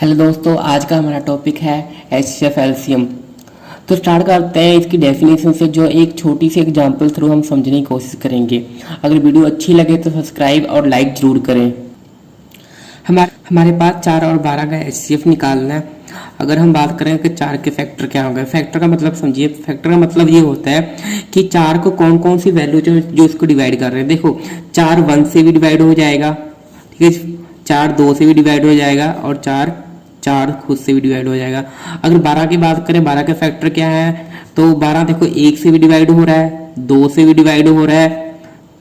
Hello दोस्तों, आज का हमारा टॉपिक है एचसीएफ एलसीएम। तो स्टार्ट करते हैं इसकी डेफिनेशन से, जो एक छोटी सी एग्जांपल थ्रू हम समझने की कोशिश करेंगे। अगर वीडियो अच्छी लगे तो सब्सक्राइब और लाइक जरूर करें। हमारे पास 4 और 12 का एचसीएफ निकालना है। अगर हम बात करें कि 4 के फैक्टर क्या होंगे, फैक्टर का मतलब समझिए। फैक्टर का मतलब ये होता है कि 4 को कौन कौन सी वैल्यू जो इसको डिवाइड कर रहे हैं। देखो, 4 1 से भी डिवाइड हो जाएगा, ठीक है, 4 2 से भी डिवाइड हो जाएगा और 4 खुद से भी डिवाइड हो जाएगा। अगर 12 की बात करें, 12 का फैक्टर क्या है, तो 12 देखो 1 से भी डिवाइड हो रहा है, 2 से भी डिवाइड हो रहा है,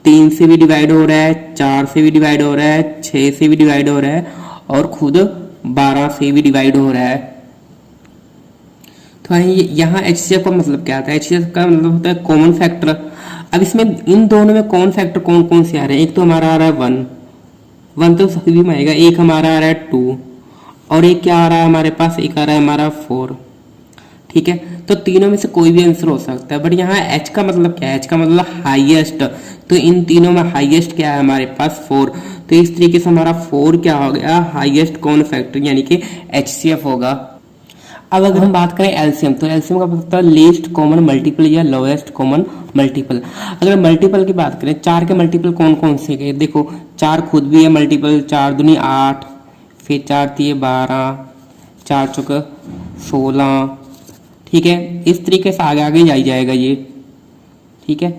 3 से भी डिवाइड हो रहा है, 4 से भी डिवाइड हो रहा है, 6 से भी डिवाइड हो रहा है और खुद 12 से भी डिवाइड हो रहा है। तो यहाँ एचसीएफ का मतलब क्या आता है? एचसीएफ का मतलब होता है कॉमन फैक्टर। अब इसमें इन दोनों में कॉमन फैक्टर कौन कौन से आ रहे हैं? एक तो हमारा आ रहा है 1 तो सभी में आएगा, एक हमारा आ रहा है 2 और एक क्या आ रहा है हमारे पास, एक आ रहा है हमारा 4। ठीक है, तो तीनों में से कोई भी आंसर हो सकता है। बट यहाँ एच का मतलब क्या है? एच का मतलब हाईएस्ट। तो इन तीनों में हाईएस्ट क्या है हमारे पास? 4। तो इस तरीके से हमारा 4 क्या हो गया? हाईएस्ट कॉमन फैक्टर यानी कि एचसीएफ होगा। अब अगर हम बात करें एलसीएम, तो एलसीएम का मतलब है लीस्ट कॉमन मल्टीपल या लोएस्ट कॉमन मल्टीपल। अगर मल्टीपल की बात करें, 4 के मल्टीपल कौन कौन से गए? देखो, 4 खुद भी है मल्टीपल, 4 दूनी 8, फिर 4 तिये 12, 4 चौक 16। ठीक है, इस तरीके से आगे आगे जाई जाएगा ये। ठीक है,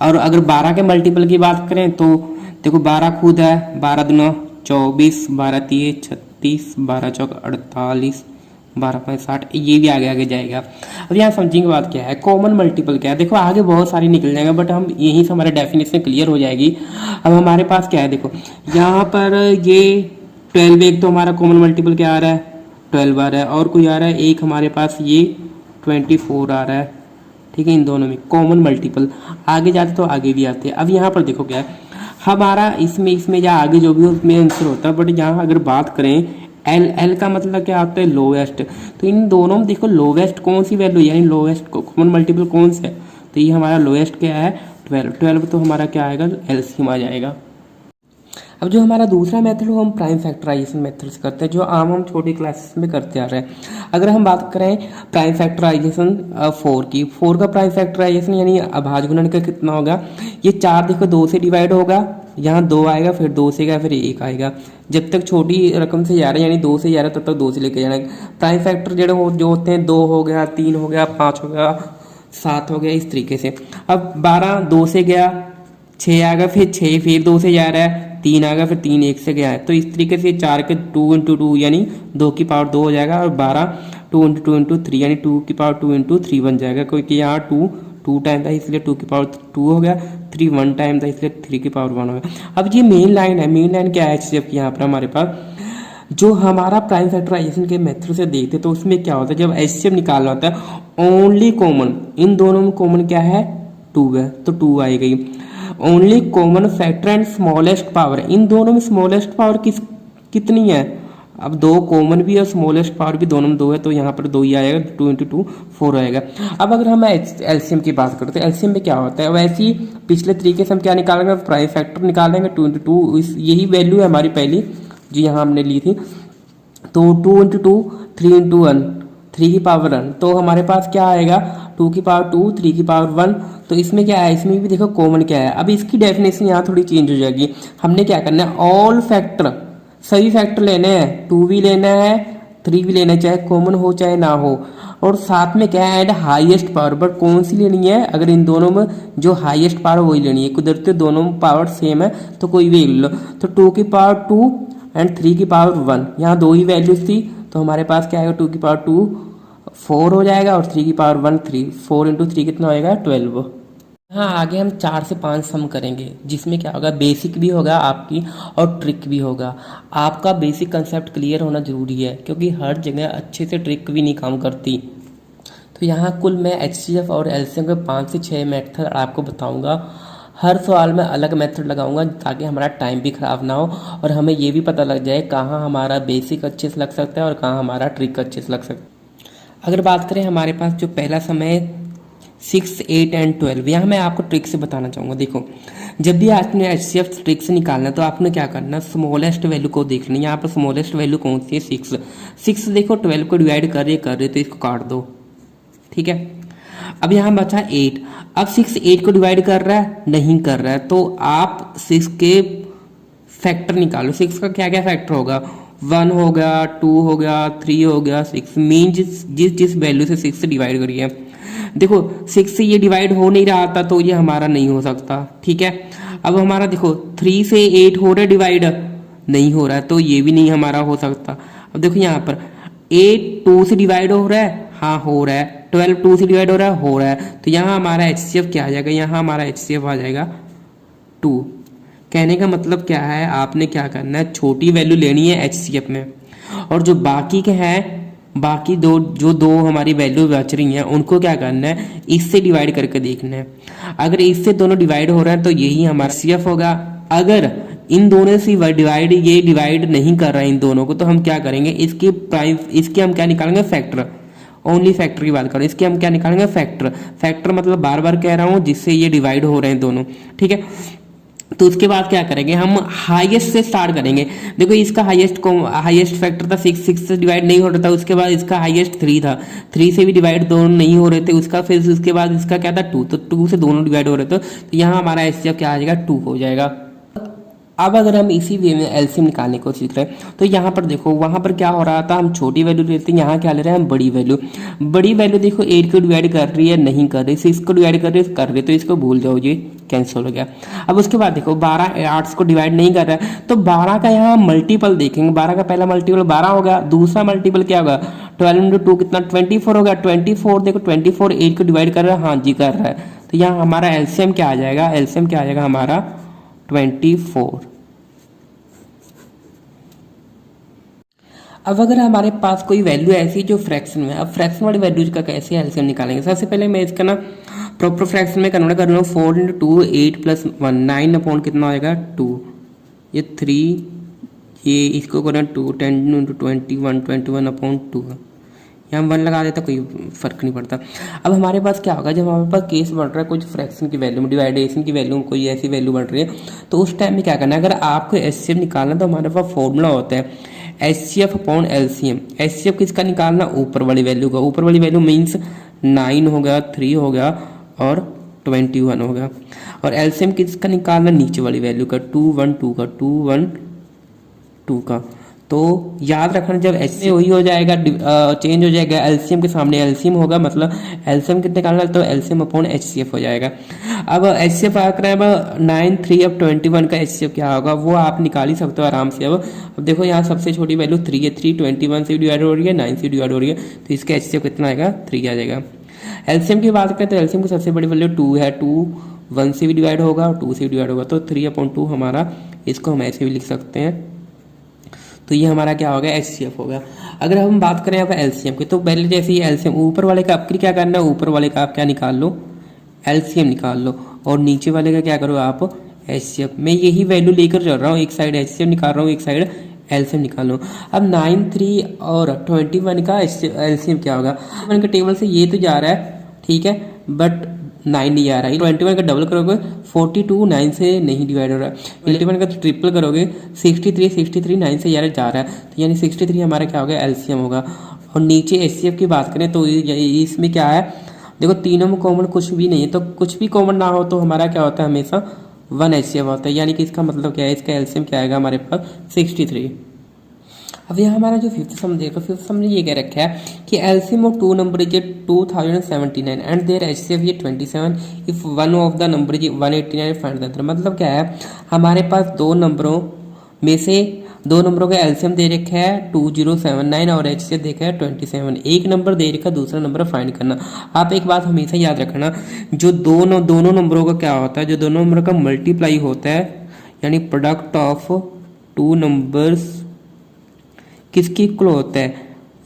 और अगर 12 के मल्टीपल की बात करें तो देखो, 12 खुद है, 12 दूना 24, 12 तिये 36, 12 चौक 48, 12 5 60, ये भी आगे आगे जाएगा। अब यहाँ समझिंग बात क्या है, कॉमन मल्टीपल क्या है। देखो आगे बहुत सारी निकल जाएगा, बट हम यहीं से हमारे डेफिनेशन क्लियर हो जाएगी। अब हमारे पास क्या है, देखो यहाँ पर ये 12 एक तो हमारा कॉमन मल्टीपल क्या आ रहा है? 12 आ रहा है, और कोई आ रहा है एक हमारे पास ये 24 आ रहा है। ठीक है, इन दोनों में कॉमन मल्टीपल आगे जाते तो आगे भी आते हैं। अब यहाँ पर देखो क्या है, हमारा इसमें या आगे जो भी उसमें आंसर होता है, बट यहाँ अगर बात करें एल का मतलब क्या आता है? लोवेस्ट। तो इन दोनों में देखो लोवेस्ट कौन सी वैल्यू, यानी लोवेस्ट कॉमन मल्टीपल कौन सा है? तो ये हमारा लोवेस्ट क्या है? 12 तो हमारा क्या आएगा? एलसीएम आ जाएगा। अब जो हमारा दूसरा मेथड वो हम प्राइम फैक्टराइजेशन मेथड से करते हैं, जो आम हम छोटी क्लासेस में करते आ रहे हैं। अगर हम बात करें प्राइम फैक्टराइजेशन 4 की, 4 का प्राइम फैक्टराइजेशन यानी अभाज्य गुणन का कितना होगा? ये 4 देखो 2 से डिवाइड होगा, यहाँ 2 आएगा, फिर 2 से गया, फिर 1 आएगा। जब तक छोटी रकम से जा रहा है यानी 2 से जा रहा है, तब तक 2 से लेके जाना है। प्राइम फैक्टर जो होते हैं 2 हो गया, 3 हो गया, 5 हो गया, 7 हो गया, इस तरीके से। अब 12 2 से गया, 6 आ गया, फिर 6 फिर 2 से जा रहा है, 3 आ गया, फिर 3 1 से गया है। तो इस तरीके से 4 के 2 × 2 यानी 2 की पावर 2 हो जाएगा, और 12 2 × 2 × 3 यानी 2 की पावर 2 × 3 बन जाएगा, क्योंकि यहाँ 2 टाइम था इसलिए 2 की पावर 2 हो गया, 3 1 टाइम था इसलिए 3 की पावर 1 हो गया। अब ये मेन लाइन है। मेन लाइन क्या है एचसीएफ की? यहाँ पर हमारे पास जो हमारा प्राइम फैक्टराइजेशन के मेथड से देखते तो उसमें क्या होता है, जब एचसीएफ निकालना होता है ओनली कॉमन, इन दोनों में कॉमन क्या है? 2 है, तो 2 आई गई। Only common factor and smallest power, इन दोनों में स्मॉलेस्ट पावर कितनी है? अब 2 कॉमन भी और स्मॉलेस्ट पावर भी दोनों में 2 है, तो यहाँ पर 2 ही आएगा, 2 × 2 4 आएगा। अब अगर हम एलसीएम की बात करते हैं, एलसीएम में क्या होता है? वैसे ही पिछले तरीके से हम क्या निकालेंगे? प्राइम फैक्टर निकालेंगे 2 × 2, यही वैल्यू है हमारी पहली जो यहाँ हमने ली थी। तो 2 × 2 3 × 1 3 की पावर 1, तो हमारे पास क्या आएगा? 2 की पावर 2 3 की पावर 1। तो इसमें क्या है? इसमें भी देखो कॉमन क्या है। अब इसकी डेफिनेशन यहाँ थोड़ी चेंज हो जाएगी। हमने क्या करना है? ऑल फैक्टर, सभी फैक्टर लेने हैं, 2 भी लेना है, 3 भी लेना है, चाहे कॉमन हो चाहे ना हो। और साथ में क्या है? And highest power. बट कौन सी लेनी है? अगर इन दोनों में जो हाईएस्ट पावर वही लेनी है। कुदरती दोनों में पावर सेम है तो कोई भी ले लो। तो 2 की पावर 2 एंड 3 की पावर 1, यहाँ 2 ही वैल्यूज थी, तो हमारे पास क्या आएगा? 2 की पावर 2 4 हो जाएगा, और 3 की पावर 1 3, 4 × 3 कितना होएगा? 12। हाँ, आगे हम 4 से 5 सम करेंगे, जिसमें क्या होगा? बेसिक भी होगा आपकी और ट्रिक भी होगा। आपका बेसिक कंसेप्ट क्लियर होना जरूरी है, क्योंकि हर जगह अच्छे से ट्रिक भी नहीं काम करती। तो यहाँ कुल मैं एचसीएफ और एलसीएम के 5 से 6 मेथड आपको बताऊंगा। हर सवाल में अलग मेथड लगाऊंगा, ताकि हमारा टाइम भी ख़राब ना हो और हमें ये भी पता लग जाए कहाँ हमारा बेसिक अच्छे से लग सकता है और कहाँ हमारा ट्रिक अच्छे से लग सकता है। अगर बात करें, हमारे पास जो पहला समय 6, 8 एंड 12। यहाँ मैं आपको ट्रिक से बताना चाहूँगा। देखो, जब भी आपने HCF ट्रिक से निकालना है तो आपने क्या करना, स्मॉलेस्ट वैल्यू को देखना। यहाँ पर स्मॉलेस्ट वैल्यू कौन सी है, 6। 6 देखो 12 को डिवाइड कर रहे तो इसको काट दो, ठीक है। अब यहाँ बचा 8। अब 6 8 को डिवाइड कर रहा है, नहीं कर रहा है, तो आप 6 के फैक्टर निकालो। 6 का क्या क्या फैक्टर होगा, 1 हो गया, 2 हो गया, 3 हो गया, 6 मीन जिस वैल्यू से 6 से डिवाइड करिए। देखो 6 से ये डिवाइड हो नहीं रहा था तो ये हमारा नहीं हो सकता, ठीक है। अब हमारा देखो 3 से 8 हो रहा है डिवाइड, नहीं हो रहा है तो ये भी नहीं हमारा हो सकता। अब देखो यहाँ पर 8 2 से डिवाइड हो रहा है, हाँ हो रहा है। 12 2 से डिवाइड हो रहा है, तो यहाँ हमारा HCF क्या आ जाएगा, यहाँ हमारा HCF आ जाएगा 2। कहने का मतलब क्या है, आपने क्या करना है, छोटी वैल्यू लेनी है HCF में, और जो बाकी के हैं, बाकी दो हमारी वैल्यू बच रही हैं, उनको क्या करना है, इससे डिवाइड करके देखना है। अगर इससे दोनों डिवाइड हो रहे हैं तो यही हमारा HCF होगा। अगर इन दोनों से ये डिवाइड नहीं कर रहा है इन दोनों को, तो हम क्या करेंगे, इसके हम क्या निकालेंगे, फैक्टर। ओनली फैक्टर की बात करो, इसके हम क्या निकालेंगे, फैक्टर मतलब बार बार कह रहा हूँ जिससे ये डिवाइड हो रहे हैं दोनों, ठीक है। तो उसके बाद क्या करेंगे, हम हाईएस्ट से स्टार्ट करेंगे। देखो इसका हाईएस्ट फैक्टर था 6, 6 से डिवाइड नहीं हो रहा था। उसके बाद इसका हाईएस्ट 3 था, 3 से भी डिवाइड दोनों नहीं हो रहे थे। फिर उसके बाद इसका क्या था, 2, तो 2 से दोनों डिवाइड हो रहे थे। तो यहाँ हमारा HCF क्या आ जाएगा, 2 हो जाएगा। अब अगर हम इसी वे में एलसीएम निकालने को सीख रहे हैं तो यहाँ पर देखो, वहाँ पर क्या हो रहा था, हम छोटी वैल्यू लेते हैं, यहाँ क्या ले रहे हैं हम, बड़ी वैल्यू। बड़ी वैल्यू देखो 8 को डिवाइड कर रही है, नहीं कर रही, 6 को डिवाइड कर रही है, तो इसको भूल जाओ, ये कैंसिल हो गया। अब उसके बाद देखो 12 8 को डिवाइड नहीं कर रहा है, तो 12 का यहाँ मल्टीपल देखेंगे। 12 का पहला मल्टीपल 12 हो गया, दूसरा मल्टीपल क्या होगा, 12 × 2 कितना, 24 हो गया। 24 देखो 24 8 को डिवाइड कर रहा है, हाँ जी कर रहा है, तो यहाँ हमारा एलसीएम क्या आ जाएगा, एलसीएम क्या आ जाएगा हमारा 24। अब अगर हमारे पास कोई वैल्यू ऐसी जो फ्रैक्शन में, अब फ्रैक्शन वाली वैल्यूज का कैसे एलसीएम निकालेंगे। सबसे पहले मैं इसका ना प्रॉपर फ्रैक्शन में कन्वर्ट कर रहा हूँ। 4 × 2 8 + 1 9 अपॉन कितना हो जाएगा 2, ये 3, ये इसको करना 2 10 × 21 21 अपॉन 2, यहाँ 1 लगा देता, कोई फर्क नहीं पड़ता। अब हमारे पास क्या होगा, जब हमारे पास केस बढ़ रहा है कुछ फ्रैक्शन की वैल्यू में, डिवाइडेशन की वैल्यू में कोई ऐसी वैल्यू बढ़ रही है, तो उस टाइम में क्या करना है, अगर आपको एचसीएफ निकालना तो हमारे पास फॉर्मूला होता है HCF अपॉन LCM। HCF किसका निकालना, ऊपर वाली वैल्यू का। ऊपर वाली वैल्यू मीन्स 9 हो गया, 3 हो गया और 21 हो गया। और LCM किसका निकालना, नीचे वाली वैल्यू का, 2 1 2 का, 2 1 2 का। तो याद रखना, जब HCF वही हो जाएगा, चेंज हो जाएगा, LCM के सामने LCM होगा, मतलब LCM कितने निकालना, तो LCM अपॉन HCF हो जाएगा। अब HCF आ कर 9 3, अब 21 का HCF क्या होगा वो आप निकाल ही सकते हो आराम से। अब देखो यहाँ सबसे छोटी वैल्यू 3 है, 3 21 से डिवाइड हो रही है, 9 से डिवाइड हो रही है, तो इसका HCF कितना आएगा, 3 आ जाएगा। LCM की बात करें तो LCM की सबसे बड़ी वैल्यू 2 है, 2 1 से भी डिवाइड होगा और 2 से भी डिवाइड होगा, तो 3/2 हमारा, इसको हम ऐसे भी लिख सकते हैं। तो ये हमारा क्या होगा, HCF होगा। अगर हम बात करें यहाँ पर LCM की, तो पहले जैसे ही LCM ऊपर वाले का आपको क्या करना है, ऊपर वाले का आप क्या निकाल लो, LCM निकाल लो, और नीचे वाले का क्या करो आप, HCF। मैं यही वैल्यू लेकर चल रहा हूँ, एक साइड HCF निकाल रहा हूँ, एक साइड LCM निकाल लो। अब 9 3 और 21 का LCM क्या होगा, 21 के टेबल से ये तो जा रहा है, ठीक है, बट 9 नहीं आ रहा है। 21 का डबल करोगे 42, 9 से नहीं डिवाइड हो रहा है। 11 का ट्रिपल करोगे 63 9 से यार जा रहा है, तो यानी 63 हमारा क्या होगा, LCM होगा। और नीचे HCF की बात करें तो इसमें क्या है, देखो तीनों में कॉमन कुछ भी नहीं है, तो कुछ भी कॉमन ना हो तो हमारा क्या होता है, हमेशा 1 HCF होता है। यानी कि इसका मतलब क्या है, इसका LCM क्या आएगा हमारे पास 63। अब यह हमारा जो फिफ्थ सम देखो, फिफ्थ सम ने ये कह रखा है कि LCM of 2 number is 2079 and their HCF is 27 if one of the number is 189 find the other. मतलब क्या है, हमारे पास दो नंबरों में से दो नंबरों का LCM दे रखा है 2079 और HCF देखा है 27। एक नंबर दे रखा है, दूसरा नंबर फाइंड करना। आप एक बात हमेशा याद रखना, जो दोनों नंबरों का क्या होता है, जो दोनों नंबर का मल्टीप्लाई होता है, यानी प्रोडक्ट ऑफ 2 नंबर्स किसके इक्वल होता है,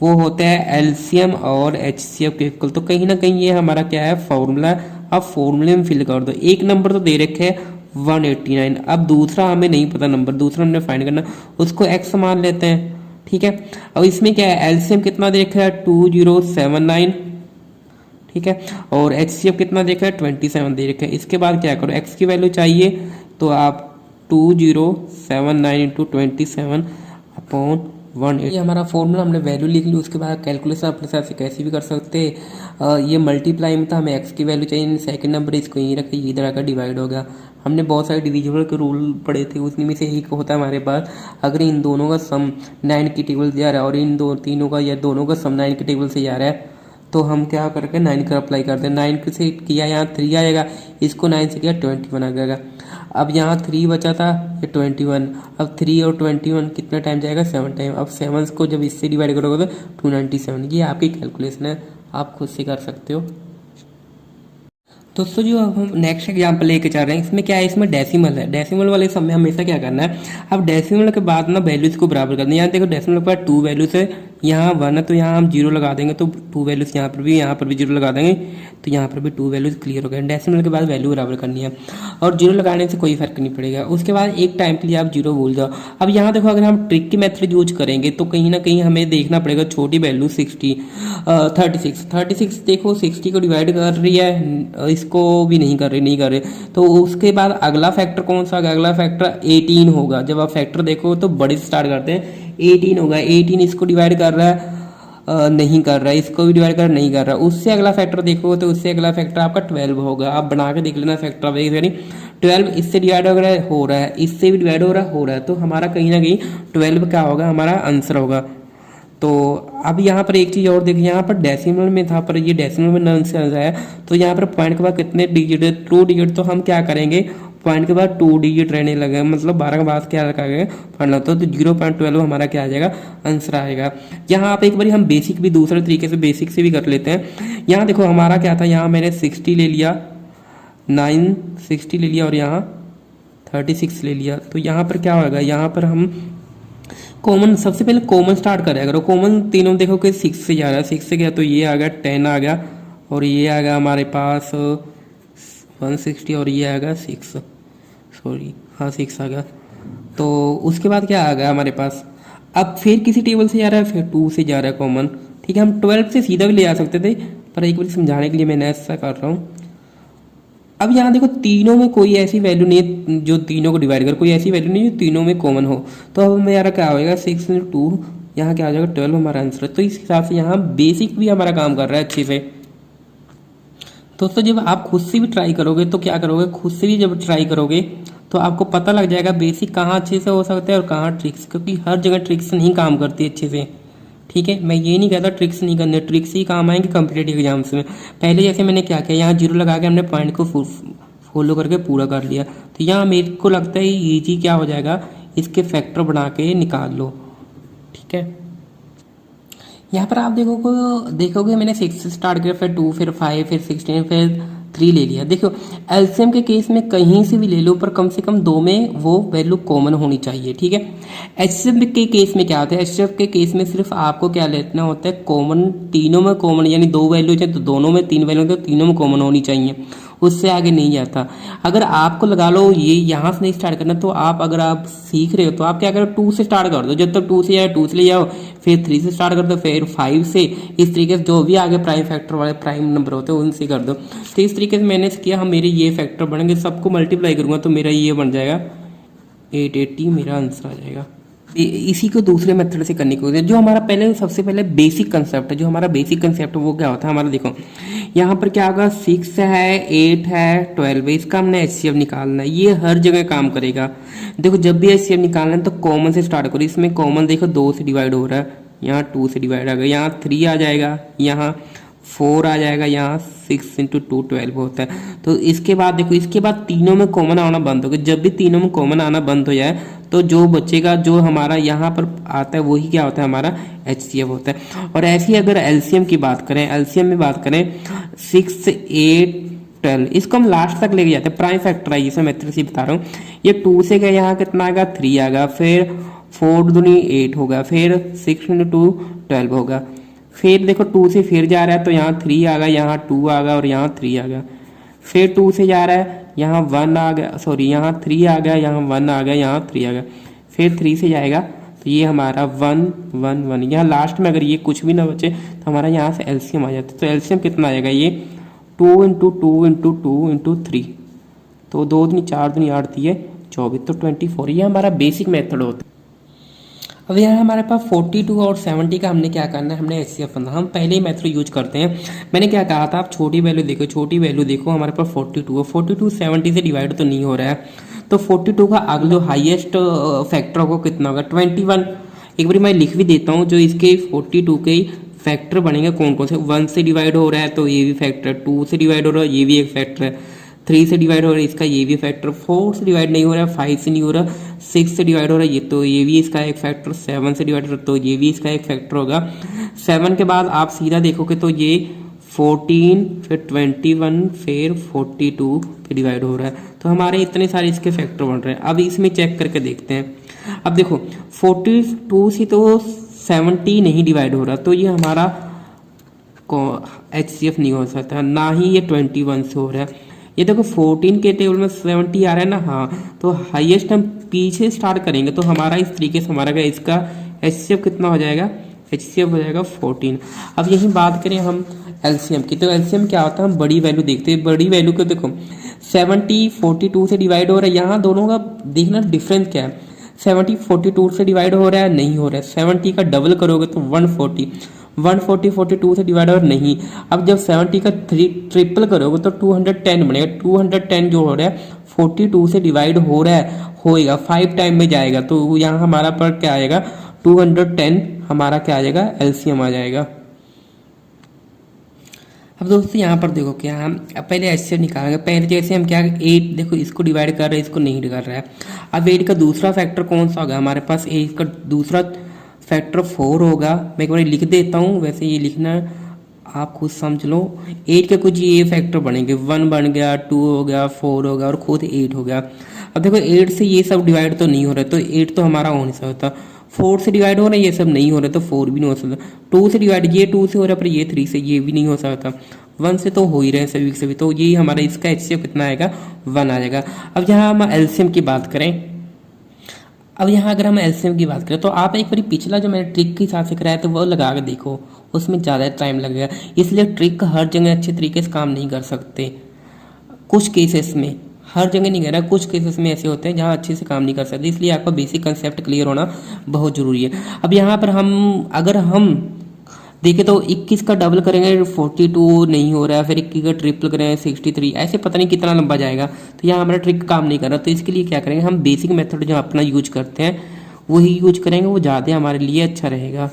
वो होता है LCM और HCF के इक्वल। तो कहीं ना कहीं ये हमारा क्या है, फॉर्मूला। अब फॉर्मूले में फिल कर दो। एक नंबर तो दे रखे है 189, अब दूसरा हमें नहीं पता नंबर, दूसरा हमने फाइंड करना, उसको x मान लेते हैं, ठीक है। अब इसमें क्या है, LCM कितना दे रखा है 2079 ठीक है। और HCF कितना देखा है, 27 दे रखा है। इसके बाद क्या करो, x की वैल्यू चाहिए तो आप 2079 इंटू 27 अपॉन 180, ये हमारा फॉर्मूला हमने वैल्यू लिख ली। उसके बाद कैलकुलेशन अपने हिसाब से कैसे भी कर सकते हैं। ये मल्टीप्लाई में था, हमें x की वैल्यू चाहिए, सेकंड नंबर इसको यहीं रखे, इधर आकर डिवाइड होगा। हमने बहुत सारे डिविजिबल के रूल पढ़े थे, उसमें से एक होता है हमारे पास, अगर इन दोनों का सम 9 की टेबल से जा रहा है और इन तीनों का या दोनों का सम 9 की टेबल से जा रहा है, तो हम क्या करके 9 का अप्लाई करते हैं। 9 से किया यहाँ 3 आएगा, इसको 9 से किया 21 आ जाएगा। अब यहाँ 3 बचा था, ये 21, अब 3 और 21 कितना टाइम जाएगा, 7 टाइम। अब 7 को जब इससे डिवाइड करोगे तो 297। ये आपकी कैलकुलेशन है, आप खुद से कर सकते हो। दोस्तों जो हम नेक्स्ट एग्जाम्पल लेके चल रहे हैं, इसमें क्या है, इसमें डेसिमल है। डेसिमल वाले समय हमेशा क्या करना है, अब डेसिमल के बाद ना वैल्यूज को बराबर करना है। यहाँ देखो डेसिमल के बाद 2 वैल्यूज है, यहाँ 1 है तो यहाँ हम 0 लगा देंगे, तो 2 वैल्यूज यहाँ पर भी 0 लगा देंगे, तो यहाँ पर भी 2 वैल्यूज क्लियर हो गए। डेसिमल के बाद वैल्यू बराबर करनी है और 0 लगाने से कोई फर्क नहीं पड़ेगा। उसके बाद एक टाइम के लिए आप 0 भूल जाओ। अब यहाँ देखो, अगर हम ट्रिक की मेथड यूज करेंगे तो कहीं ना कहीं हमें देखना पड़ेगा छोटी वैल्यू 36 देखो 60 को डिवाइड कर रही है, इसको भी नहीं कर रही, तो उसके बाद अगला फैक्टर कौन सा होगा, अगला फैक्टर 18 होगा। जब आप फैक्टर देखो तो बड़े से स्टार्ट करते हैं, 18 होगा। 18 इसको डिवाइड कर रहा है, नहीं कर रहा है, इसको भी डिवाइड कर नहीं कर रहा। उससे अगला फैक्टर देखो तो उससे अगला फैक्टर आपका 12 होगा। आप बना के देख लेना फैक्टर, 12 इससे डिवाइड हो रहा है, इससे भी डिवाइड हो रहा है, तो हमारा कहीं ना कहीं 12 क्या होगा, हमारा आंसर होगा। तो अब यहाँ पर एक चीज़ और देखिए, यहाँ पर डेसिमल में था, पर ये डेसिमल में नन से आया, तो यहाँ पर पॉइंट के बाद कितने डिजिट है, 2 डिजिट। तो हम क्या करेंगे, पॉइंट के बाद 2 डिजिट रहने लगे, मतलब 12 के बाद क्या रखा पढ़ना, तो 0.12 हमारा क्या आ जाएगा, आंसर आएगा। यहाँ आप एक बार हम बेसिक भी दूसरे तरीके से बेसिक से भी कर लेते हैं। यहाँ देखो हमारा क्या था, यहाँ मैंने 60 ले लिया, 960 ले लिया और यहाँ 36 ले लिया। तो यहाँ पर क्या होगा, यहाँ पर हम कॉमन, सबसे पहले कॉमन स्टार्ट करें। अगर कॉमन तीनों देखो कि 6 से जा रहा है, 6 से गया तो ये आ गया 10 आ गया, और ये आ गया हमारे पास 160, और ये आ गया 6 आ गया। तो उसके बाद क्या आ गया हमारे पास, अब फिर किसी टेबल से जा रहा है, फिर 2 से जा रहा है कॉमन, ठीक है। हम 12 से सीधा भी ले आ सकते थे, पर एक बार समझाने के लिए मैं ऐसा कर रहा हूँ। अब यहाँ देखो तीनों में कोई ऐसी वैल्यू नहीं है जो तीनों को डिवाइड कर, कोई ऐसी वैल्यू नहीं जो तीनों में कॉमन हो। तो अब मेरा क्या होगा, 6 × 2, यहाँ क्या आ जाएगा 12 हमारा आंसर है। तो इस हिसाब से यहाँ बेसिक भी हमारा काम कर रहा है अच्छे से। दोस्तों जब आप खुद से भी ट्राई करोगे तो क्या करोगे, खुद से भी जब ट्राई करोगे तो आपको पता लग जाएगा बेसिक कहाँ अच्छे से हो सकता है और कहाँ ट्रिक्स, क्योंकि हर जगह ट्रिक्स नहीं काम करती अच्छे से, ठीक है। मैं ये नहीं कहता ट्रिक्स नहीं करने, ट्रिक्स ही काम आएंगे कॉम्पिटेटिव एग्जाम्स में। पहले जैसे मैंने क्या किया, यहाँ 0 लगा के हमने पॉइंट को फॉलो करके पूरा कर लिया, तो यहाँ मेरे को लगता है ईजी क्या हो जाएगा, इसके फैक्टर बना के निकाल लो, ठीक है। यहाँ पर आप देखोगे मैंने 6 से स्टार्ट किया, फिर 2, फिर 5, फिर 16, फिर 3 ले लिया। देखो एलसीएम के केस में कहीं से भी ले लो, पर कम से कम 2 में वो वैल्यू कॉमन होनी चाहिए, ठीक है। एचसीएफ के केस में क्या होता है, एचसीएफ के केस में सिर्फ आपको क्या लेना होता है, कॉमन, तीनों में कॉमन, यानी 2 वैल्यूज है तो दोनों में 3 वैल्यू, तो तीनों में कॉमन होनी चाहिए, उससे आगे नहीं जाता। अगर आपको लगा लो ये यहाँ से नहीं स्टार्ट करना, तो आप अगर आप सीख रहे हो तो आप क्या करो, 2 से स्टार्ट कर दो, जब तक 2 से जाए 2 से ले जाओ, फिर 3 से स्टार्ट कर दो, फिर 5 से, इस तरीके से जो भी आगे प्राइम फैक्टर वाले प्राइम नंबर होते हैं उनसे कर दो। तो इस तरीके से मैंने किया, हम मेरे ये फैक्टर बनेंगे, सबको मल्टीप्लाई करूंगा तो मेरा ये बन जाएगा 880, मेरा आंसर आ जाएगा। इसी को दूसरे मेथड से करने को, जो हमारा पहले सबसे पहले बेसिक कंसेप्ट है, जो हमारा बेसिक कंसेप्ट है वो क्या होता है हमारा, देखो यहाँ पर क्या होगा, 6 है, 8 है, 12 है, इसका हमने एचसीएफ निकालना है, ये हर जगह काम करेगा। देखो जब भी एचसीएफ निकालना है तो कॉमन से स्टार्ट करो, इसमें कॉमन देखो 2 से डिवाइड हो रहा है, यहाँ 2 से डिवाइड आ गया, यहाँ 3 आ जाएगा, यहाँ 4 आ जाएगा, यहाँ 6 × 2 12 होता है। तो इसके बाद देखो, इसके बाद तीनों में कॉमन आना बंद हो गया। जब भी तीनों में कॉमन आना बंद हो जाए तो जो बचेगा, जो हमारा यहाँ पर आता है वही क्या होता है, हमारा एचसीएफ होता है। और ऐसी अगर एलसीएम की बात करें, एलसीएम में बात करें 6, 8, 12, इसको हम लास्ट तक लेके जाते हैं, प्राइम फैक्टराइजेशन मेथड से बता रहा हूँ। ये 2 से गया, यहाँ कितना आएगा 3 आएगा, फिर 4 दूनी 8 होगा, फिर 6 × 2 12 होगा, फिर देखो 2 से फिर जा रहा है तो यहाँ 3 आ गया, यहाँ 2 आ गया और यहाँ 3 आ गया, फिर 2 से जा रहा है, यहाँ 1 आ गया, सॉरी यहाँ 3 आ गया, यहाँ 1 आ गया, यहाँ 3 आ गया, फिर 3 से जाएगा तो ये हमारा 1 1 1, यहाँ लास्ट में अगर ये कुछ भी ना बचे तो हमारा यहाँ से एलसीएम आ जाता है। तो एलसीएम कितना आएगा, ये 2 इंटू 2 इंटू 2 इंटू 3, तो 2 दूनी 4 दूनी 8 दिए 24, तो 24। ये हमारा बेसिक मेथड होता है। अब यहाँ हमारे पास 42 और 70 का हमने क्या करना है, हमने एचसीएफ करना। हम पहले ही मेथड यूज करते हैं। मैंने क्या कहा था, आप छोटी वैल्यू देखो, छोटी वैल्यू देखो, हमारे पास 42 है, 42 70 से डिवाइड तो नहीं हो रहा है, तो 42 का अगला जो हाईएस्ट फैक्टर होगा कितना होगा, 21। एक बार मैं लिख भी देता हूँ जो इसके 42 के फैक्टर बनेंगे कौन कौन से। 1 से डिवाइड हो रहा है तो ये भी फैक्टर, 2 से डिवाइड हो रहा है ये भी एक फैक्टर है, 3 से डिवाइड हो रहा है इसका ये भी फैक्टर, 4 से डिवाइड नहीं हो रहा है, 5 से नहीं हो रहा, 6 से डिवाइड हो रहा है ये, तो ये भी इसका एक फैक्टर, 7 से डिवाइड हो रहा है तो ये भी इसका एक फैक्टर होगा। 7 के बाद आप सीधा देखोगे तो ये 14, फिर 21, फिर 42 पे डिवाइड हो रहा है, तो हमारे इतने सारे इसके फैक्टर बन रहे हैं। अब इसमें चेक करके देखते हैं। अब देखो 42 से तो 70 नहीं डिवाइड हो रहा, तो ये हमारा एचसीएफ नहीं हो सकता, ना ही ये 21 से हो रहा है। ये देखो 14 के टेबल में 70 आ रहा है ना, हाँ, तो हाईएस्ट हम पीछे स्टार्ट करेंगे तो हमारा इस तरीके से हमारा इसका एचसीएफ कितना हो जाएगा, एचसीएफ हो जाएगा 14। अब यही बात करें हम एलसीएम की, तो एलसीएम क्या होता है, हम बड़ी वैल्यू देखते हैं। बड़ी वैल्यू को देखो 70 42 से डिवाइड हो रहा है, यहाँ दोनों का देखना डिफरेंस क्या है। 70 42 से डिवाइड हो रहा है, नहीं हो रहा है। 70 का डबल करोगे तो 140, 140 42 से डिवाइड और नहीं। अब जब 70 का ट्रिपल करोगे तो 210 बनेगा। 210 जो हो रहा है 42 से डिवाइड हो रहा है, होएगा 5 टाइम में जाएगा, तो यहाँ हमारा पर क्या आएगा, 210 हमारा क्या आ जाएगा, एलसीएम आ जाएगा। अब दोस्तों यहाँ पर देखो क्या हम पहले एचसीएफ निकालेंगे। पहले जैसे हम क्या 8 देखो इसको डिवाइड कर रहे हैं, इसको नहीं कर रहा है। अब 8 का दूसरा फैक्टर कौन सा होगा, हमारे पास 8 का दूसरा फैक्टर 4 होगा। मैं एक बार लिख देता हूँ, वैसे ये लिखना आप खुद समझ लो। 8 के कुछ ये फैक्टर बनेंगे, 1 बन गया, 2 हो गया, 4 हो गया और खुद 8 हो गया। अब देखो 8 से ये सब डिवाइड तो नहीं हो रहा, तो 8 तो हमारा हो नहीं सकता। 4 से डिवाइड हो रहा है, ये सब नहीं हो रहा, तो 4 भी नहीं हो सकता। 2 से डिवाइड, ये 2 से हो रहा है पर ये 3 से, ये भी नहीं हो सकता। 1 से तो हो ही रहे हैं सभी सभी, तो ये हमारा इसका एचसीएफ कितना आएगा, 1 आ जाएगा। अब यहाँ हम एलसीएम की बात करें, अब यहाँ अगर हम एलसीएम की बात करें तो आप एक बार पिछला जो मैंने ट्रिक के हिसाब से कराया तो वो लगा के देखो, उसमें ज़्यादा टाइम लगेगा। इसलिए ट्रिक हर जगह अच्छे तरीके से काम नहीं कर सकते। कुछ केसेस में, हर जगह नहीं कह रहा, कुछ केसेस में ऐसे होते हैं जहाँ अच्छे से काम नहीं कर सकते, इसलिए आपका बेसिक कंसेप्ट क्लियर होना बहुत ज़रूरी है। अब यहाँ पर हम अगर हम देखें तो 21 का डबल करेंगे 42 नहीं हो रहा है, फिर 21 का ट्रिपल करेंगे 63, ऐसे पता नहीं कितना लंबा जाएगा, तो यहाँ हमारा ट्रिक काम नहीं कर रहा। तो इसके लिए क्या करेंगे, हम बेसिक मेथड जो अपना यूज करते हैं वही यूज करेंगे, वो ज़्यादा हमारे लिए अच्छा रहेगा।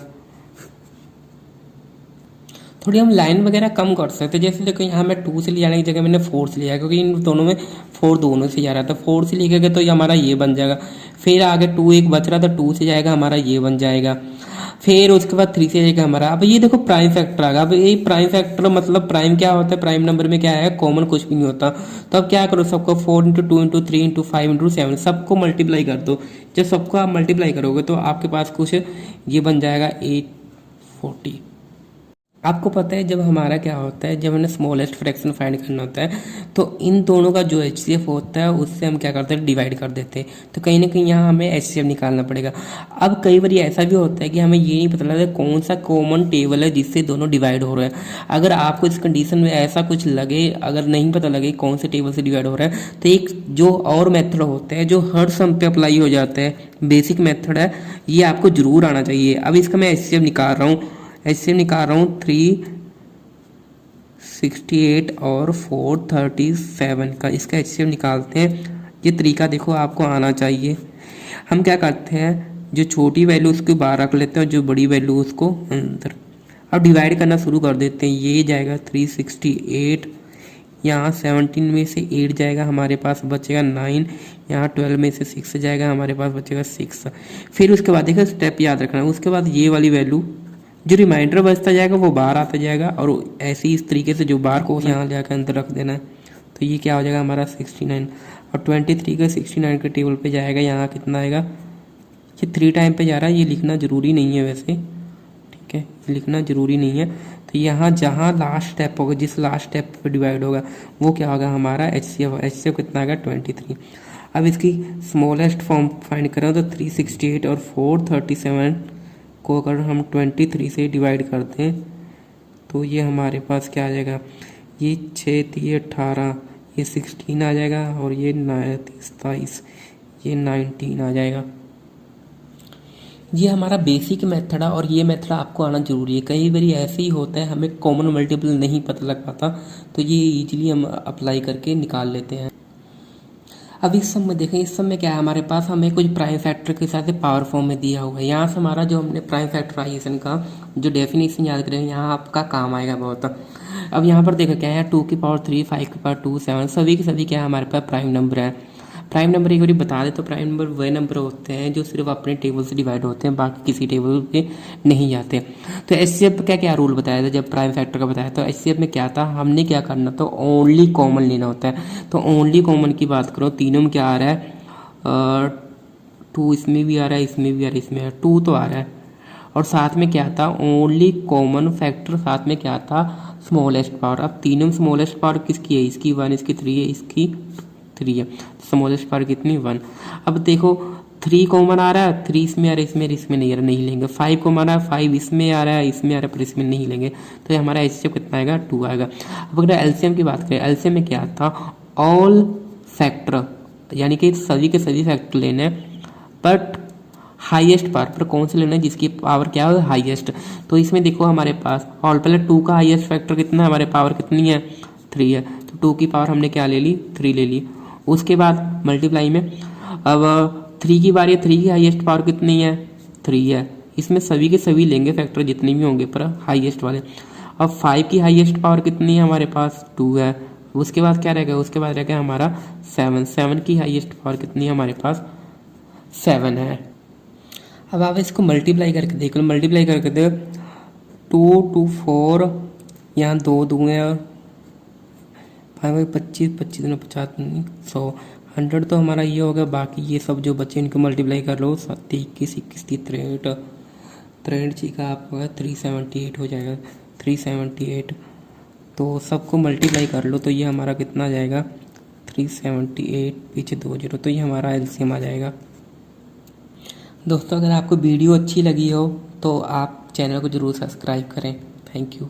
थोड़ी हम लाइन वगैरह कम कर सकते हैं, जैसे देखो यहाँ मैं 2 से ले जाने की जगह मैंने 4 से लिया, क्योंकि इन दोनों में 4 दोनों से जा रहा था। 4 से लेके गए तो ये हमारा ये बन जाएगा, फिर आगे 2 एक बच रहा था, 2 से जाएगा हमारा ये बन जाएगा, फिर उसके बाद 3 से जाएगा हमारा। अब ये देखो प्राइम फैक्टर आ गया। अब ये प्राइम फैक्टर मतलब प्राइम क्या होता है, प्राइम नंबर में क्या है, कॉमन कुछ भी नहीं होता। तो अब क्या करो, सबको 4 इंटू 2 इंटू 3 इंटू 5 इंटू 7 सबको मल्टीप्लाई कर दो। जब सबको आप मल्टीप्लाई करोगे तो आपके पास कुछ ये बन जाएगा 840। आपको पता है जब हमारा क्या होता है, जब हमें स्मॉलेस्ट फ्रैक्शन फाइंड करना होता है तो इन दोनों का जो एचसीएफ होता है उससे हम क्या करते हैं, डिवाइड कर देते हैं। तो कहीं ना कहीं यहाँ हमें एचसीएफ निकालना पड़ेगा। अब कई बार ऐसा भी होता है कि हमें ये नहीं पता लगता कौन सा कॉमन टेबल है जिससे दोनों डिवाइड हो रहे हैं। अगर आपको इस कंडीशन में ऐसा कुछ लगे, अगर नहीं पता लगे कौन से टेबल से डिवाइड हो रहा है, तो एक जो और मेथड होता है जो हर सम पे अप्लाई हो जाता है, बेसिक मेथड है, ये आपको जरूर आना चाहिए। अब इसका मैं एचसीएफ निकाल रहा हूँ, एचसीएफ निकाल रहा हूँ 368 और 437 का, इसका एचसीएफ निकालते हैं। ये तरीका देखो आपको आना चाहिए। हम क्या करते हैं, जो छोटी वैल्यू उसको बाहर रख लेते हैं और जो बड़ी वैल्यू उसको अंदर। अब डिवाइड करना शुरू कर देते हैं। ये जाएगा 368, यहाँ 17 में से 8 जाएगा, हमारे पास बचेगा 9, यहाँ 12 में से 6 जाएगा, हमारे पास बचेगा 6। फिर उसके बाद देखो स्टेप याद रखना है, उसके बाद ये वाली वैल्यू जो रिमाइंडर बचता जाएगा वो बाहर आता जाएगा, और ऐसे ही इस तरीके से जो बाहर को यहाँ जाकर अंदर रख देना है। तो ये क्या हो जाएगा हमारा 69, और 23 का 69 के टेबल पे जाएगा, यहाँ कितना आएगा, ये 3 टाइम पे जा रहा है, ये लिखना ज़रूरी नहीं है वैसे, ठीक है, ये लिखना ज़रूरी नहीं है। तो यहाँ जहाँ लास्ट स्टेप होगा, जिस लास्ट स्टेप पे डिवाइड होगा वो क्या होगा हमारा एचसीएफ। एचसीएफ कितना आएगा 23। अब इसकी स्मॉलेस्ट फॉर्म फाइंड करें तो 368 और 437 को अगर हम 23 से डिवाइड कर दें तो ये हमारे पास क्या आ जाएगा, ये 6 3 18, ये 16 आ जाएगा और ये 27, ये 19 आ जाएगा। ये हमारा बेसिक मेथड है और ये मेथड आपको आना जरूरी है। कई बार ऐसे ही होता है हमें कॉमन मल्टीपल नहीं पता लग पाता, तो ये इजीली हम अप्लाई करके निकाल लेते हैं। अब इस सब में देखें, इस सब में क्या है, हमारे पास हमें कुछ प्राइम फैक्टर के साथ पावर फॉर्म में दिया हुआ है। यहाँ से हमारा जो हमने प्राइम फैक्टराइजेशन का जो डेफिनेशन याद करें, यहाँ आपका काम आएगा बहुत। अब यहाँ पर देखो क्या है, 2 की पावर 3, 5 की पावर 2, 7 सभी के सभी क्या है हमारे पास प्राइम नंबर है। प्राइम नंबर एक बार बता दे तो प्राइम नंबर वह नंबर होते हैं जो सिर्फ अपने टेबल से डिवाइड होते हैं, बाकी किसी टेबल पे नहीं जाते। तो एचसीएफ का क्या रूल बताया था जब प्राइम फैक्टर का बताया, तो एचसीएफ में क्या था, हमने क्या करना तो ओनली कॉमन लेना होता है। तो ओनली कॉमन की बात करो, तीनों में क्या आ रहा है, 2 इसमें भी आ रहा है, इसमें भी आ रहा है, इसमें 2 तो आ रहा है। और साथ में क्या था, ओनली कॉमन फैक्टर, साथ में क्या था, स्मॉलेस्ट पावर। अब तीनों में स्मॉलेस्ट पावर किसकी है, इसकी 1, इसकी 3 है, इसकी 3 है। स्मॉलेस्ट पावर कितनी, 1। अब देखो 3 कॉमन आ रहा है, 3 इसमें आ रहा है, इसमें नहीं आ रहा, नहीं लेंगे। 5 कॉमन आ रहा है, 5 इसमें आ रहा है, इसमें आ रहा है, पर इसमें नहीं लेंगे। तो ये हमारा एचसीएफ कितना आएगा, 2 आएगा। अब अगर एलसीएम की बात करें, एलसीएम में क्या था, ऑल फैक्टर, यानी कि सभी के सभी फैक्टर लेने, बट हाईएस्ट पावर पर कौन से लेना है जिसकी पावर क्या है, हाईएस्ट। तो इसमें देखो हमारे पास ऑल, पहले 2 का हाईएस्ट फैक्टर कितना है, हमारे पावर कितनी है, 3 है। तो 2 की पावर हमने क्या ले ली, 3 ले ली। उसके बाद मल्टीप्लाई में अब 3 की बारी है, 3 की हाईएस्ट पावर कितनी है, 3 है। इसमें सभी के सभी लेंगे फैक्टर जितने भी होंगे पर हाईएस्ट वाले। अब 5 की हाईएस्ट पावर कितनी है हमारे पास, 2 है। उसके बाद क्या रहेगा, उसके बाद रहेगा हमारा 7 की हाईएस्ट पावर कितनी है हमारे पास, 7 है। अब आप इसको मल्टीप्लाई करके देख लो, मल्टीप्लाई करके दे 2 2 4, यहाँ 2 2 है, 25 25 दिनों 50 100 100 तो हमारा ये हो गया। बाकी ये सब जो बच्चे इनको मल्टीप्लाई कर लो, 7 21 21 63 63 का आपका 378 हो जाएगा, 378। तो सबको मल्टीप्लाई कर लो तो ये हमारा कितना आ जाएगा, 378 पीछे 2 0, तो ये हमारा एलसीएम आ जाएगा। दोस्तों अगर आपको वीडियो अच्छी लगी हो तो आप चैनल को ज़रूर सब्सक्राइब करें। Thank you.